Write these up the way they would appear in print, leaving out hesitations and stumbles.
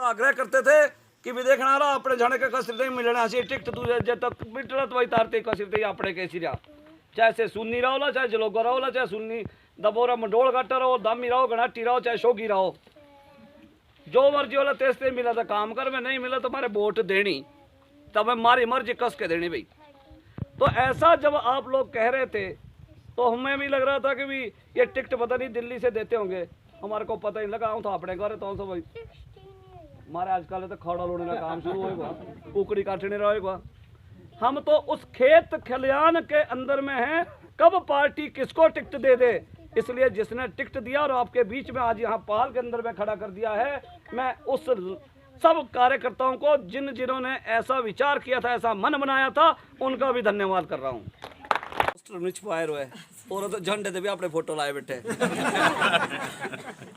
आग्रह करते थे कि भी देखना रहा अपने जाने के कसरत नहीं मिलना सी टिकट तुझे जब तक मिटला तो वही तारते कसरत ही अपने कैसी रहा, चाहे से सुन्नी रहो चाहे जलोगा रहो चाहे सुन्नी दबोरा मंडोल घाटा रहो दामी रहो घनाटी रहो चाहे शोगी रहो, जो मर्जी वाला तेज तेज मिला था काम कर, में नहीं मिला तो हमारे वोट देनी, तब हमारी मर्जी कस के देनी भाई। तो ऐसा जब आप लोग कह रहे थे तो हमें भी लग रहा था कि भी ये टिकट पता नहीं दिल्ली से देते होंगे, हमारे को पता ही लगा। हूँ तो अपने घर तो भाई हमारे आजकल तो खड़ा लोड़ने का काम शुरू होगा, कुकड़ी काटने रहेगा। हम तो उस खेत खलियान के अंदर में हैं, कब पार्टी किसको टिकट दे दे, इसलिए जिसने टिकट दिया और आपके बीच में आज यहाँ पाल के अंदर में खड़ा कर दिया है, मैं उस सब कार्यकर्ताओं को जिन्होंने ऐसा विचार किया था, ऐसा मन बनाया था, उनका भी धन्यवाद कर रहा हूँ। और तो झंडे से भी अपने फोटो लाए बैठे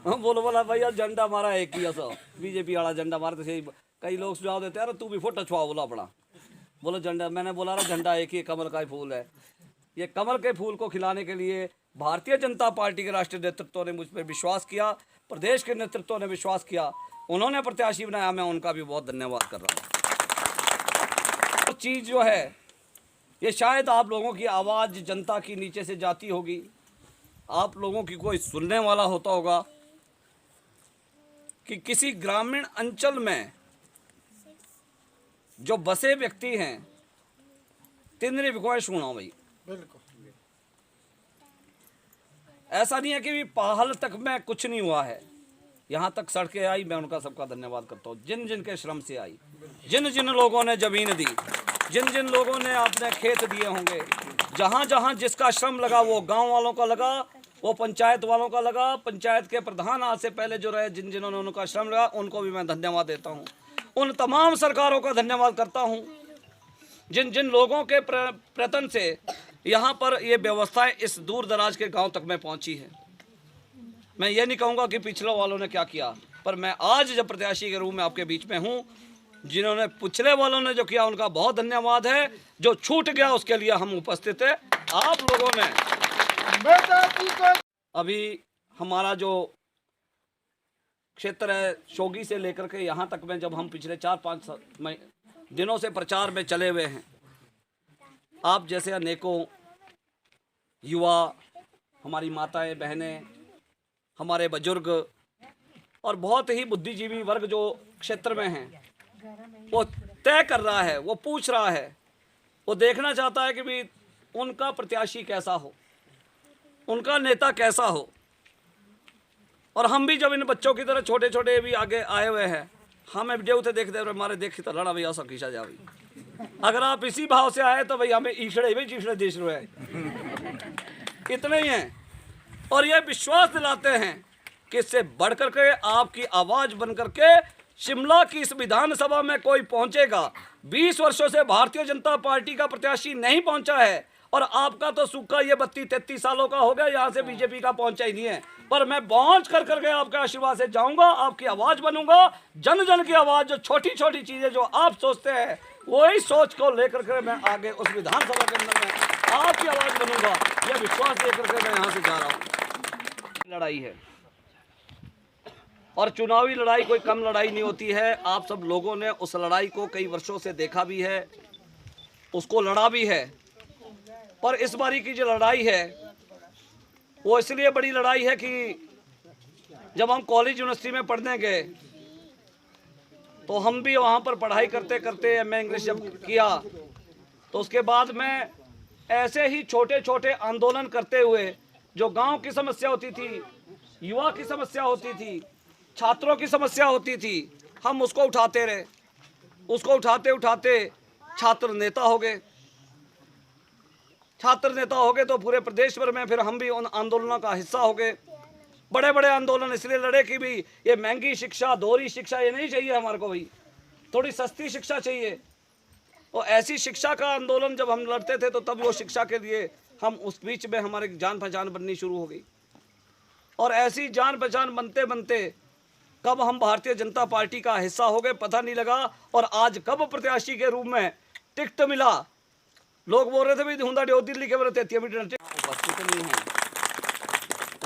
हम बोला भैया झंडा हमारा एक ही ऐसा बीजेपी वाला झंडा हमारा, तो सही कई लोग सुझाव देते हैं तू भी फोटो छुआ बोला अपना, बोलो झंडा, मैंने बोला रहा झंडा एक ही कमल का ही फूल है। ये कमल के फूल को खिलाने के लिए भारतीय जनता पार्टी के राष्ट्रीय नेतृत्व ने मुझ पर विश्वास किया, प्रदेश के नेतृत्व ने विश्वास किया, उन्होंने प्रत्याशी बनाया, मैं उनका भी बहुत धन्यवाद कर रहा हूँ। चीज़ जो है ये शायद आप लोगों की आवाज़ जनता की नीचे से जाती होगी, आप लोगों की कोई सुनने वाला होता होगा कि किसी ग्रामीण अंचल में जो बसे व्यक्ति हैं तिंद्री बिकोए सुना भाई, ऐसा नहीं है कि पाहल तक में कुछ नहीं हुआ है, यहाँ तक सड़कें आई, मैं उनका सबका धन्यवाद करता हूँ, जिन जिन के श्रम से आई, जिन जिन लोगों ने जमीन दी, जिन जिन लोगों ने अपने खेत दिए होंगे, जहाँ जहाँ जिसका श्रम लगा, वो गांव वालों का लगा, वो पंचायत वालों का लगा, पंचायत के प्रधान आज से पहले जो रहे, जिन जिन्होंने उनका श्रम लगा, उनको भी मैं धन्यवाद देता हूँ। उन तमाम सरकारों का धन्यवाद करता हूँ जिन जिन लोगों के प्रयत्न से यहाँ पर ये व्यवस्थाएं इस दूर दराज के गाँव तक में पहुँची है। मैं ये नहीं कहूँगा कि पिछले वालों ने क्या किया, पर मैं आज जब प्रत्याशी के रूप में आपके बीच में हूँ, जिन्होंने पिछले वालों ने जो किया उनका बहुत धन्यवाद है, जो छूट गया उसके लिए हम उपस्थित है। आप लोगों ने अभी हमारा जो क्षेत्र है शोगी से लेकर के यहाँ तक में, जब हम पिछले 4-5 दिनों से प्रचार में चले हुए हैं, आप जैसे अनेकों युवा, हमारी माताएं बहनें, हमारे बुजुर्ग और बहुत ही बुद्धिजीवी वर्ग जो क्षेत्र में हैं, वो तय कर रहा है, वो पूछ रहा है, वो देखना चाहता है कि भी उनका प्रत्याशी कैसा हो, उनका नेता कैसा हो। और हम भी जब इन बच्चों की तरह छोटे छोटे भी आगे आए हुए हैं, हमें वीडियो उसे देखते हुए हमारे देखी तो लड़ा भैया सब खींचा जाए। अगर आप इसी भाव से आए तो भाई हमें ईश्वरे भाई जीशड़े देश रहे इतने ही हैं, और ये विश्वास दिलाते हैं कि इससे बढ़ करके आपकी आवाज़ बन करके शिमला की इस विधानसभा में कोई पहुंचेगा। 20 वर्षों से भारतीय जनता पार्टी का प्रत्याशी नहीं पहुंचा है, और आपका तो सूखा ये 32-33 सालों का हो गया, यहाँ से बीजेपी का पहुंचा ही नहीं है। पर मैं पहुंच कर करके आपके आशीर्वाद से जाऊंगा, आपकी आवाज़ बनूंगा, जन जन की आवाज़, जो छोटी छोटी चीज़ें जो आप सोचते हैं वही सोच को लेकर के मैं आगे उस विधानसभा के अंदर में आपकी आवाज़ बनूंगा, यह विश्वास देकर के मैं यहाँ से जा रहा हूँ। लड़ाई है और चुनावी लड़ाई कोई कम लड़ाई नहीं होती है। आप सब लोगों ने उस लड़ाई को कई वर्षों से देखा भी है, उसको लड़ा भी है, पर इस बारी की जो लड़ाई है वो इसलिए बड़ी लड़ाई है कि जब हम कॉलेज यूनिवर्सिटी में पढ़ने गए तो हम भी वहाँ पर पढ़ाई करते करते एमए इंग्लिश जब किया, तो उसके बाद में ऐसे ही छोटे छोटे आंदोलन करते हुए, जो गांव की समस्या होती थी, युवा की समस्या होती थी, छात्रों की समस्या होती थी, हम उसको उठाते रहे। उसको उठाते उठाते छात्र नेता हो गए। छात्र नेता हो गए तो पूरे प्रदेश भर में फिर हम भी उन आंदोलनों का हिस्सा हो गए। बड़े बड़े आंदोलन इसलिए लड़े कि भी ये महंगी शिक्षा, दोहरी शिक्षा ये नहीं चाहिए हमारे को, भाई थोड़ी सस्ती शिक्षा चाहिए। और ऐसी शिक्षा का आंदोलन जब हम लड़ते थे तो तब वो शिक्षा के लिए हम उस बीच में हमारी जान पहचान बननी शुरू हो गई, और ऐसी जान पहचान बनते बनते कब हम भारतीय जनता पार्टी का हिस्सा हो गए पता नहीं लगा। और आज कब प्रत्याशी के रूप में टिकट मिला, लोग बोल रहे थे भाई हुंदा दिल्ली के उपस्थित नहीं है,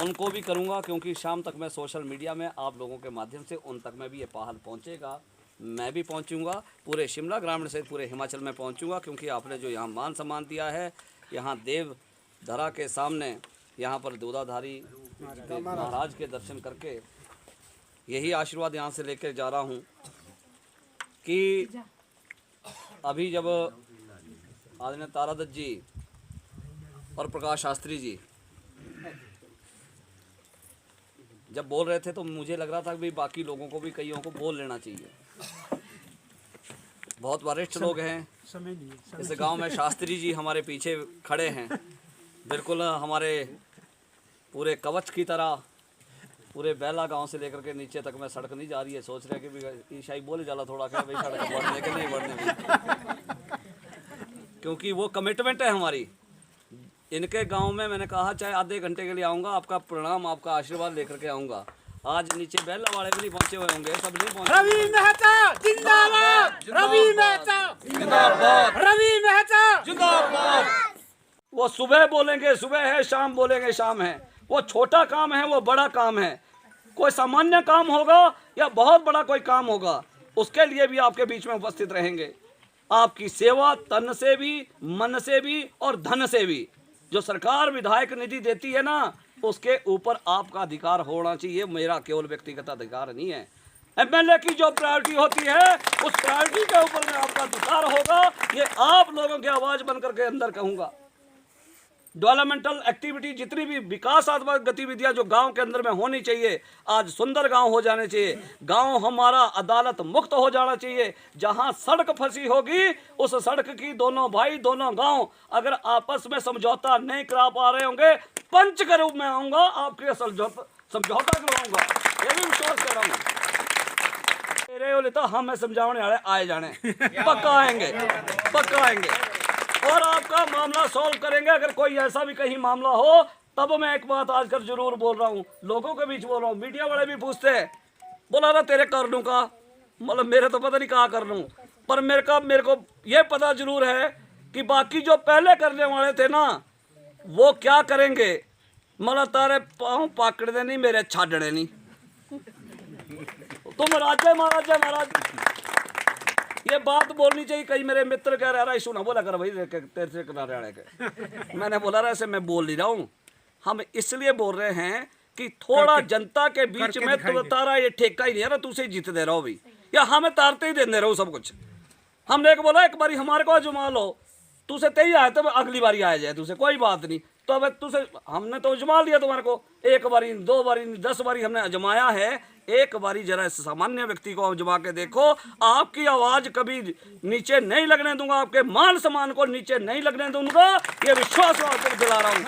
उनको भी करूँगा, क्योंकि शाम तक मैं सोशल मीडिया में आप लोगों के माध्यम से उन तक में भी ये पहल पहुँचेगा। मैं भी पहुँचूँगा, पूरे शिमला ग्रामीण से पूरे हिमाचल में पहुँचूँगा, क्योंकि आपने जो यहाँ मान सम्मान दिया है, यहाँ देव धरा के सामने यहाँ पर दूधाधारी महाराज के दर्शन करके यही आशीर्वाद यहाँ से लेकर जा रहा हूँ कि अभी जब आदरणीय तारादत्त जी और प्रकाश शास्त्री जी जब बोल रहे थे तो मुझे लग रहा था कि बाकी लोगों को भी कईयों को बोल लेना चाहिए। बहुत वरिष्ठ लोग हैं इस गांव में। शास्त्री जी हमारे पीछे खड़े हैं, बिल्कुल हमारे पूरे कवच की तरह। पूरे बेला गांव से लेकर के नीचे तक में सड़क नहीं जा रही है। सोच रहे हैं कि ईशाई बोले जाला थोड़ा क्या भाई सड़क बढ़ने के नहीं बढ़ने में, क्योंकि वो कमिटमेंट है हमारी। इनके गांव में मैंने कहा चाहे आधे घंटे के लिए आऊँगा, आपका प्रणाम आपका आशीर्वाद लेकर के आऊँगा। आज नीचे बेला वाले भी नहीं पहुँचे हुए होंगे, सब नहीं पहुँचे। रवि मेहता जिंदाबाद, रवि मेहता जिंदाबाद, रवि मेहता जिंदाबाद। वो सुबह बोलेंगे सुबह है, शाम बोलेंगे शाम है। वो छोटा काम है, वो बड़ा काम है। कोई सामान्य काम होगा या बहुत बड़ा कोई काम होगा, उसके लिए भी आपके बीच में उपस्थित रहेंगे। आपकी सेवा तन से भी, मन से भी और धन से भी। जो सरकार विधायक निधि देती है ना, उसके ऊपर आपका अधिकार होना चाहिए। मेरा केवल व्यक्तिगत अधिकार नहीं है। एमएलए की जो प्रायोरिटी होती है, उस प्रायोरिटी के ऊपर में आपका अधिकार होगा। ये आप लोगों की आवाज बनकर के अंदर कहूँगा। डेवलपमेंटल एक्टिविटी जितनी भी विकासात्मक गतिविधियां जो गांव के अंदर में होनी चाहिए, आज सुंदर गांव हो जाने चाहिए। गांव हमारा अदालत मुक्त हो जाना चाहिए। जहां सड़क फंसी होगी, उस सड़क की दोनों भाई दोनों गांव अगर आपस में समझौता नहीं करा पा रहे होंगे, पंच के रूप में आऊंगा, आपके समझौता करवाऊंगा। ये भी विश्वास कर रहा हूँ। मेरे बोले तो हमें समझाने वाले आए जाने, पक्का आएंगे, पक्का आएंगे और आपका मामला सॉल्व करेंगे। अगर कोई ऐसा भी कहीं मामला हो, तब मैं एक बात आजकल जरूर बोल रहा हूँ, लोगों के बीच बोल रहा हूँ। मीडिया वाले भी पूछते हैं, बोला ना तेरे कर लूँ का, मतलब मेरे तो पता नहीं कहाँ कर लूँ, पर मेरे को ये पता जरूर है कि बाकी जो पहले करने वाले थे ना, वो क्या करेंगे। मतलब तारे पाँव पाकड़े नहीं, मेरे छाड़ने नहीं। तुम राजा महाराज ये बात बोलनी चाहिए। कई मेरे मित्र कह रहा है सुना बोला कर भाई तेरे से किनारे आने के। मैंने बोला रहा ऐसे मैं बोल नहीं रहा हूँ। हम इसलिए बोल रहे हैं कि थोड़ा जनता के बीच में तो तारा ये ठेका ही नहीं है ना, तुझसे जीत दे रहा हो भी, या हमें तारते ही दे रहे हो सब कुछ। हमने एक बोला एक बारी हमारे को आजमा लो, तुझसे तेई आए तो अगली बारी आ जाए, तुझसे कोई बात नहीं। तो अब तुझसे हमने तो अजमा लिया तुम्हारे को, एक बारी 2 बारी 10 बारी हमने अजमाया है। एक बारी जरा इस सामान्य व्यक्ति को अजमा के देखो। आपकी आवाज कभी नीचे नहीं लगने दूंगा, आपके मान सम्मान को नीचे नहीं लगने दूंगा। ये विश्वास आपको दिला रहा हूँ।